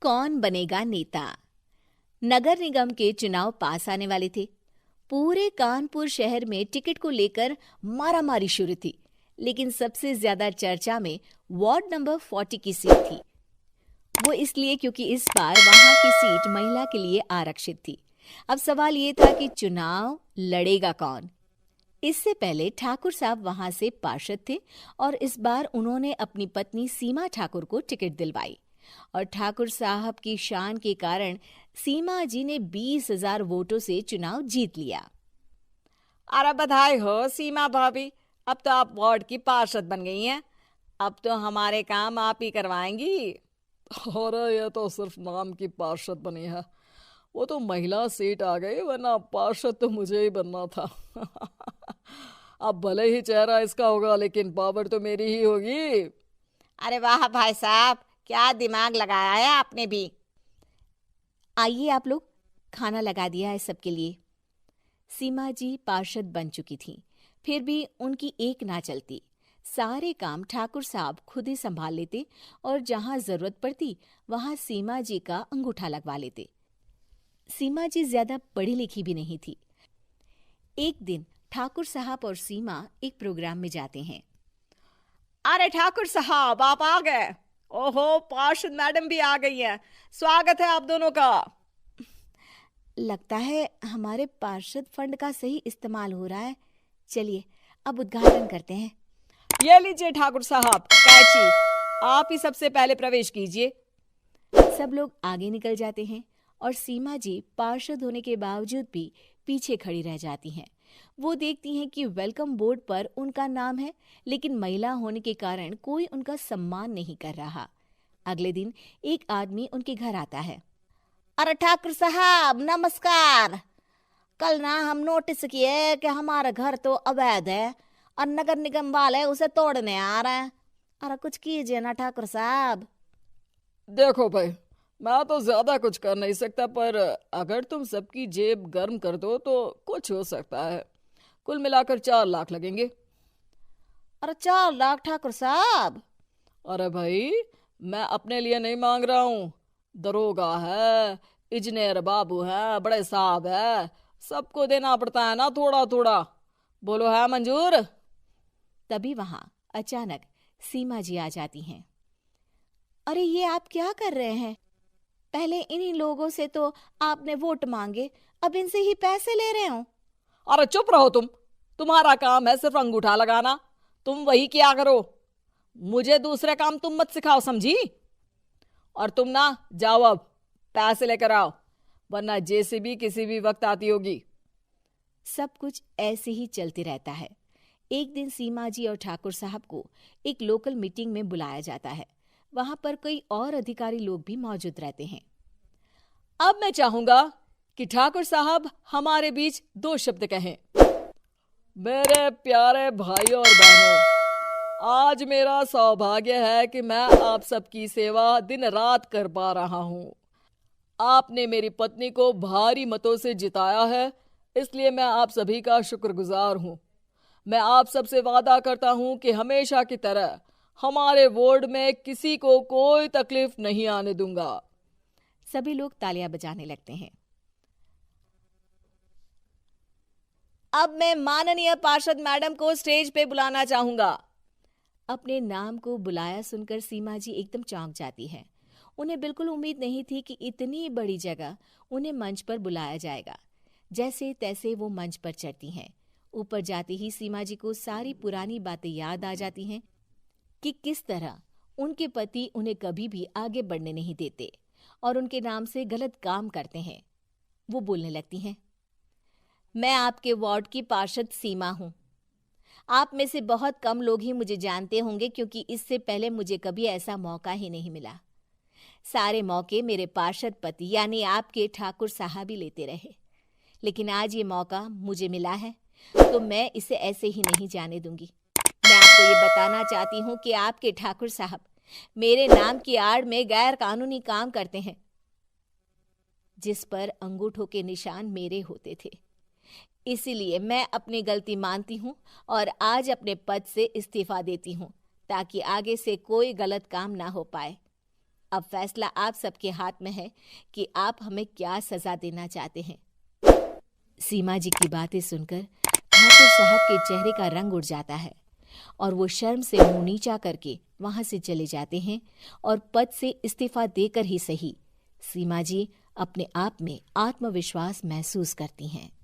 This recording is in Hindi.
कौन बनेगा नेता। नगर निगम के चुनाव पास आने वाले थे। पूरे कानपुर शहर में टिकट को लेकर मारामारी शुरू थी, लेकिन सबसे ज्यादा चर्चा में वार्ड नंबर 40 की सीट थी। वो इसलिए क्योंकि इस बार वहां की सीट महिला के लिए आरक्षित थी। अब सवाल ये था कि चुनाव लड़ेगा कौन। इससे पहले ठाकुर साहब वहां से पार्षद थे और इस बार उन्होंने अपनी पत्नी सीमा ठाकुर को टिकट दिलवाई और ठाकुर साहब की शान के कारण सीमा जी ने 20,000 वोटों से चुनाव जीत लिया। अरे बधाई हो सीमा भाभी, अब तो आप वार्ड की पार्षद बन गई हैं। अब तो हमारे काम आप ही करवाएंगी। अरे ये तो सिर्फ नाम की पार्षद बनी है, वो तो महिला सीट आ गई, वरना पार्षद तो मुझे ही बनना था। अब भले ही चेहरा इसका होगा, लेकिन पावर तो मेरी ही होगी। अरे वाह भाई साहब, क्या दिमाग लगाया है आपने भी। आइए आप लोग, खाना लगा दिया है सबके लिए। सीमा जी पार्षद बन चुकी थीं, फिर भी उनकी एक ना चलती। सारे काम ठाकुर साहब खुद ही संभाल लेते और जहां जरूरत पड़ती वहां सीमा जी का अंगूठा लगवा लेते। सीमा जी ज्यादा पढ़ी लिखी भी नहीं थी। एक दिन ठाकुर साहब और सीमा एक प्रोग्राम में जाते हैं। अरे ठाकुर साहब, आप आ गए। ओहो, पार्षद मैडम भी आ गई हैं। स्वागत है आप दोनों का। लगता है हमारे पार्षद फंड का सही इस्तेमाल हो रहा है। चलिए अब उद्घाटन करते हैं। ये लीजिए ठाकुर साहब कैची, आप ही सबसे पहले प्रवेश कीजिए। सब लोग आगे निकल जाते हैं और सीमा जी पार्षद होने के बावजूद भी पीछे खड़ी रह जाती हैं। वो देखती हैं कि वेलकम बोर्ड पर उनका नाम है, लेकिन महिला होने के कारण कोई उनका सम्मान नहीं कर रहा। अगले दिन एक आदमी उनके घर आता है। अरे ठाकुर साहब नमस्कार। कल ना हम नोटिस किए कि हमारा घर तो अवैध है और नगर निगम वाले उसे तोड़ने आ रहे हैं। अरे कुछ कीजिए ना ठाकुर साहब। देखो भाई, मैं तो ज्यादा कुछ कर नहीं सकता, पर अगर तुम सबकी जेब गर्म कर दो तो कुछ हो सकता है। कुल मिलाकर 4 लाख लगेंगे। अरे 4 लाख ठाकुर साहब? अरे भाई, मैं अपने लिए नहीं मांग रहा हूँ। दरोगा है, इंजीनियर बाबू है, बड़े साहब है, सबको देना पड़ता है ना थोड़ा थोड़ा। बोलो है मंजूर? तभी वहां अचानक सीमा जी आ जाती हैं। अरे ये आप क्या कर रहे हैं? पहले इन्हीं लोगों से तो आपने वोट मांगे, अब इनसे ही पैसे ले रहे हो। अरे चुप रहो तुम, तुम्हारा काम है सिर्फ अंगूठा लगाना, तुम वही किया करो। मुझे दूसरे काम तुम मत सिखाओ, समझी? और तुम ना जाओ, अब पैसे लेकर आओ, वरना जेसीबी किसी भी वक्त आती होगी। सब कुछ ऐसे ही चलते रहता है। एक दिन सीमा जी और ठाकुर साहब को एक लोकल मीटिंग में बुलाया जाता है। वहां पर कई और अधिकारी लोग भी मौजूद रहते हैं। अब मैं चाहूंगा कि ठाकुर साहब हमारे बीच 2 शब्द कहें। मेरे प्यारे भाइयों और बहनों, आज मेरा सौभाग्य है कि मैं आप सबकी सेवा दिन रात कर पा रहा हूँ। आपने मेरी पत्नी को भारी मतों से जिताया है, इसलिए मैं आप सभी का शुक्रगुजार हूँ। मैं आप सबसे वादा करता हूँ कि हमेशा की तरह हमारे वार्ड में किसी को कोई तकलीफ नहीं आने दूंगा। सभी लोग तालियां बजाने लगते हैं। अब मैं माननीय पार्षद मैडम को स्टेज पे बुलाना चाहूंगा। अपने नाम को बुलाया सुनकर सीमा जी एकदम चौंक जाती हैं। उन्हें बिल्कुल उम्मीद नहीं थी कि इतनी बड़ी जगह उन्हें मंच पर बुलाया जाएगा। जैसे तैसे वो मंच पर चढ़ती हैं। ऊपर जाते ही सीमा जी को सारी पुरानी बातें याद आ जाती हैं कि किस तरह उनके पति उन्हें कभी भी आगे बढ़ने नहीं देते और उनके नाम से गलत काम करते हैं। वो बोलने लगती हैं। मैं आपके वार्ड की पार्षद सीमा हूँ। आप में से बहुत कम लोग ही मुझे जानते होंगे, क्योंकि इससे पहले मुझे कभी ऐसा मौका ही नहीं मिला। सारे मौके मेरे पार्षद पति यानी आपके ठाकुर साहब ही लेते रहे, लेकिन आज ये मौका मुझे मिला है तो मैं इसे ऐसे ही नहीं जाने दूंगी। मैं आपको ये बताना चाहती हूँ कि आपके ठाकुर साहब मेरे नाम की आड़ में गैर कानूनी काम करते हैं, जिस पर अंगूठों के निशान मेरे होते थे। इसीलिए मैं अपनी गलती मानती हूँ और आज अपने पद से इस्तीफा देती हूँ, ताकि आगे से कोई गलत काम ना हो पाए। अब फैसला आप सबके हाथ में है कि आप हमें क्या सजा देना चाहते हैं। सीमा जी की बातें सुनकर ठाकुर साहब के चेहरे का रंग उड़ जाता है और वो शर्म से मुंह नीचा करके वहां से चले जाते हैं और पद से इस्तीफा देकर ही सही सीमा जी अपने आप में आत्मविश्वास महसूस करती हैं।